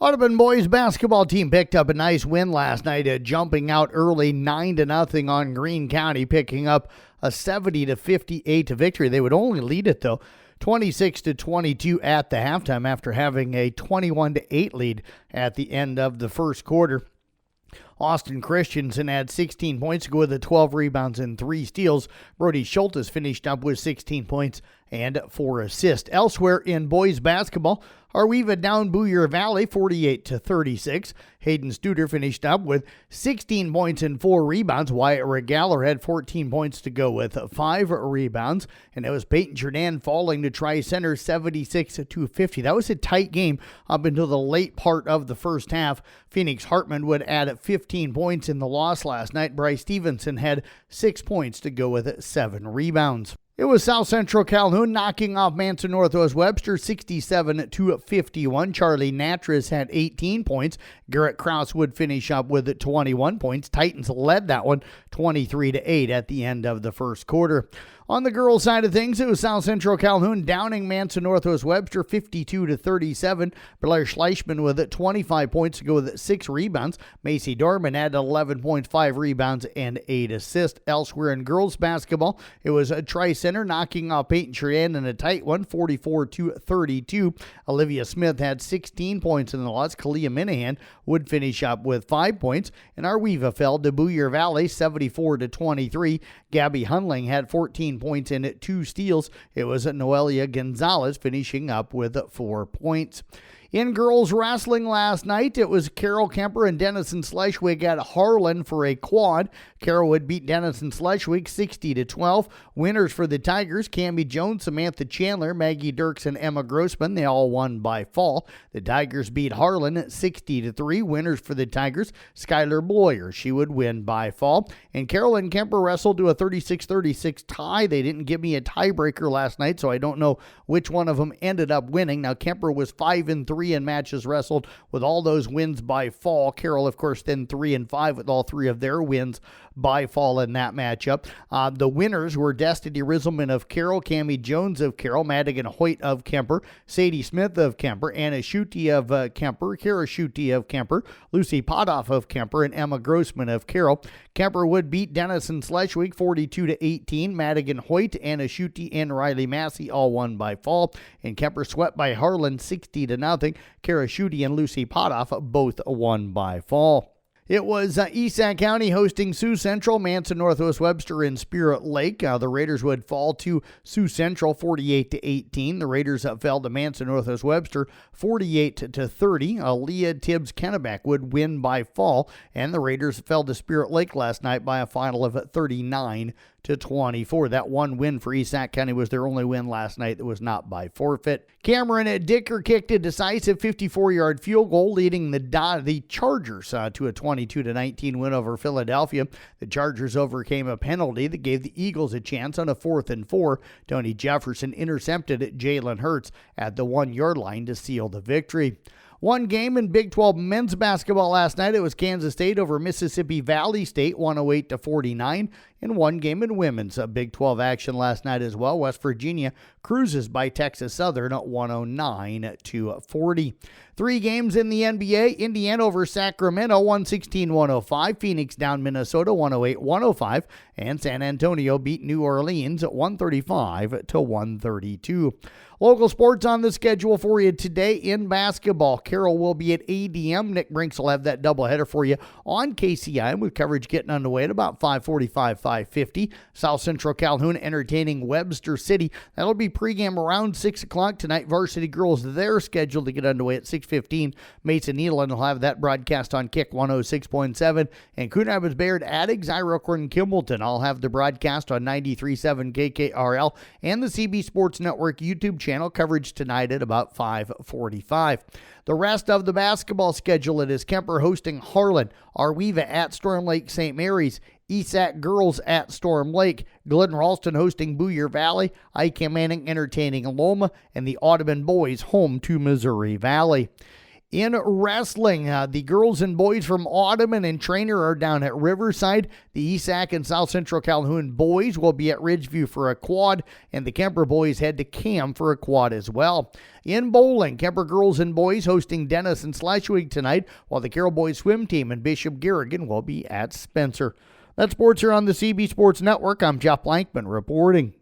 Audubon boys basketball team picked up a nice win last night, jumping out early 9-0 on Greene County, picking up a 70-58 victory. They would only lead it though 26-22 at the halftime after having a 21-8 lead at the end of the first quarter. Austin Christensen had 16 points to go with 12 rebounds and 3 steals. Brody Schultes finished up with 16 points and 4 assists. Elsewhere in boys basketball, Arweva down Booyer Valley 48-36. Hayden Studer finished up with 16 points and 4 rebounds. Wyatt Regaler had 14 points to go with 5 rebounds. And it was Peyton Jordan falling to Tri-Center 76-50. That was a tight game up until the late part of the first half. Phoenix Hartman would add 15 points in the loss last night. Bryce Stevenson had 6 points to go with 7 rebounds. It was South Central Calhoun knocking off Manson Northwest Webster 67-51. Charlie Natras had 18 points. Garrett Krause would finish up with 21 points. Titans led that one 23-8 at the end of the first quarter. On the girls' side of things, it was South Central Calhoun downing Manson Northwest Webster 52-37. Blair Schleichman with 25 points to go with 6 rebounds. Macy Dorman had 11.5 rebounds and 8 assists. Elsewhere in girls' basketball, it was Tri-Center knocking off Peyton Cheyenne in a tight one, 44-32. Olivia Smith had 16 points in the loss. Kalia Minahan would finish up with 5 points. And Arweva fell to Booyer Valley 74-23. Gabby Hunling had 14 points and 2 steals. It was Noelia Gonzalez finishing up with 4 points. In girls wrestling last night, it was Carol Kemper and Dennison Schleswig at Harlan for a quad. Carol would beat Dennison Schleswig 60-12. Winners for the Tigers, Cammie Jones, Samantha Chandler, Maggie Dirks, and Emma Grossman. They all won by fall. The Tigers beat Harlan 60-3. Winners for the Tigers, Skylar Bloyer. She would win by fall. And Carol and Kemper wrestled to a 36-36 tie. They didn't give me a tiebreaker last night, so I don't know which one of them ended up winning. Now, Kemper was 5-3 in matches wrestled with all those wins by fall. Carol, of course, then 3-5 with all 3 of their wins by fall in that matchup. The winners were Destiny Rizzleman of Carroll, Cammie Jones of Carroll, Madigan Hoyt of Kemper, Sadie Smith of Kemper, Anna Schutte of Kemper, Kara Schutte of Kemper, Lucy Potoff of Kemper, and Emma Grossman of Carroll. Kemper would beat Dennison Schleswig 42-18. Madigan Hoyt, Anna Schutte, and Riley Massey all won by fall. And Kemper swept by Harlan 60-0. Kara Schutte and Lucy Potoff both won by fall. It was Esac County hosting Sioux Central, Manson Northwest Webster, and Spirit Lake. The Raiders would fall to Sioux Central 48-18. The Raiders fell to Manson Northwest Webster 48-30. Leah Tibbs Kennebec would win by fall, and the Raiders fell to Spirit Lake last night by a final of 39-24. That one win for Esac County was their only win last night that was not by forfeit. Cameron Dicker kicked a decisive 54-yard field goal, leading the Chargers to a 22-19 win over Philadelphia. The Chargers overcame a penalty that gave the Eagles a chance on a 4th and 4. Tony Jefferson intercepted Jalen Hurts at the 1-yard line to seal the victory. One game in Big 12 men's basketball last night. It was Kansas State over Mississippi Valley State, 108-49. And one game in women's Big 12 action last night as well. West Virginia cruises by Texas Southern at 109-40. 3 games in the NBA. Indiana over Sacramento, 116-105. Phoenix down Minnesota, 108-105. And San Antonio beat New Orleans at 135-132. Local sports on the schedule for you today in basketball. Carroll will be at ADM. Nick Brinks will have that doubleheader for you on KCIM with coverage getting underway at about 5:45, 5:50. South Central Calhoun entertaining Webster City. That'll be pregame around 6 o'clock tonight. Varsity girls, they're scheduled to get underway at 6:15. Mason Nealon will have that broadcast on Kick 106.7. And Coon Rapids Bayard at Xyrocorn and Kimballton. I'll have the broadcast on 93.7 KKRL and the CB Sports Network YouTube channel. Coverage tonight at about 5:45. The rest of the basketball schedule, it is Kemper hosting Harlan, Arweva at Storm Lake St. Mary's, Esac girls at Storm Lake, Glen Ralston hosting Booyer Valley, ICAM Manning entertaining Loma, and the Audubon boys home to Missouri Valley. In wrestling, the girls and boys from Audubon and Trainer are down at Riverside. The ESAC and South Central Calhoun boys will be at Ridgeview for a quad, and the Kemper boys head to Cam for a quad as well. In bowling, Kemper girls and boys hosting Dennis and Schleswig tonight, while the Carroll boys swim team and Bishop Garrigan will be at Spencer. That's sports here on the CB Sports Network. I'm Jeff Blankman reporting.